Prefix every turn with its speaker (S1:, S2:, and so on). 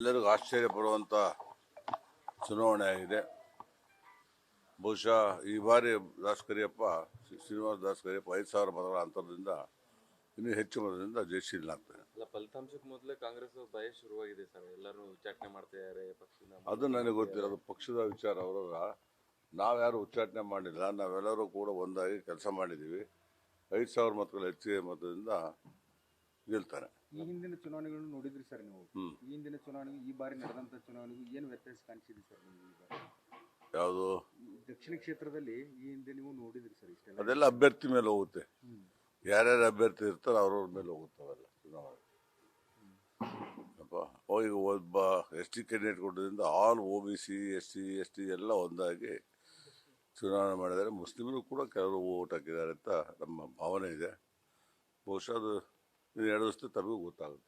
S1: ಎಲ್ಲರಿಗೂ ಆಶ್ಚರ್ಯ ಪಡುವಂಥ ಚುನಾವಣೆ ಆಗಿದೆ. ಬಹುಶಃ ಈ ಬಾರಿ ಶ್ರೀನಿವಾಸ ದಾಸ್ ಕರಿಯಪ್ಪ 5,000 ಮತಗಳ ಅಂತರದಿಂದ ಇನ್ನೂ ಹೆಚ್ಚು ಮತದಿಂದ ಜಯಶೀಲನಾಗ್ತಾರೆ.
S2: ಫಲಿತಾಂಶಕ್ಕೆ ಮೊದಲೇ ಕಾಂಗ್ರೆಸ್ ಭಯ ಶುರುವಾಗಿದೆ ಸರ್. ಎಲ್ಲರೂ ಉಚ್ಚಾಟನೆ ಮಾಡ್ತಾ ಇದ್ದಾರೆ ಪಕ್ಷದಿಂದ.
S1: ಅದು ನನಗೆ ಗೊತ್ತಿಲ್ಲ, ಅದು ಪಕ್ಷದ ವಿಚಾರ. ಅವರ ನಾವ್ಯಾರು ಉಚ್ಚಾಟನೆ ಮಾಡಿಲ್ಲ. ನಾವೆಲ್ಲರೂ ಕೂಡ ಒಂದಾಗಿ ಕೆಲಸ ಮಾಡಿದ್ದೀವಿ. 5,000 ಮತಗಳ ಹೆಚ್ಚಿಗೆ ಮತದಿಂದ ಗೆಲ್ತಾರೆ.
S3: ಈ ಹಿಂದಿನ ಚುನಾವಣೆಗಳನ್ನು ನೋಡಿದ್ರಿ ಸರ್ ನೀವು? ಈ ಹಿಂದಿನ ಚುನಾವಣೆಗೂ ಈ ಬಾರಿ ನಡೆದಂತ ಚುನಾವಣೆಗೂ ಏನು ವ್ಯತ್ಯಾಸ ಕಾಣಿಸಿದೆ ಸರ್ ನಿಮಗೆ?
S1: ಯಾವುದು
S3: ದಕ್ಷಿಣ ಕ್ಷೇತ್ರದಲ್ಲಿ ಈ ಹಿಂದೆ ನೀವು ನೋಡಿದ್ರಿ ಸರ್? ಇಷ್ಟೆಲ್ಲ
S1: ಅದೆಲ್ಲ ಅಭ್ಯರ್ಥಿ ಮೇಲೆ ಹೋಗುತ್ತೆ. ಯಾರ್ಯಾರು ಅಭ್ಯರ್ಥಿ ಇರ್ತಾರೆ ಅವ್ರವ್ರ ಮೇಲೆ ಹೋಗುತ್ತವೆಲ್ಲ ಚುನಾವಣೆ. ಈಗ ಒಬ್ಬ ST ಕ್ಯಾಂಡಿಡೇಟ್ ಕೊಟ್ಟದಿಂದ ಆಲ್ OBC SC ST ಎಲ್ಲ ಒಂದಾಗಿ ಚುನಾವಣೆ ಮಾಡಿದ್ದಾರೆ. ಮುಸ್ಲಿಮರು ಕೂಡ ಕೆಲವರು ಓಟ್ ಹಾಕಿದ್ದಾರೆ ಅಂತ ನಮ್ಮ ಭಾವನೆ ಇದೆ. ಬಹುಶಃ ಅದು 2 ದಿವಸದ ತಮಗೂ ಗೊತ್ತಾಗುತ್ತೆ.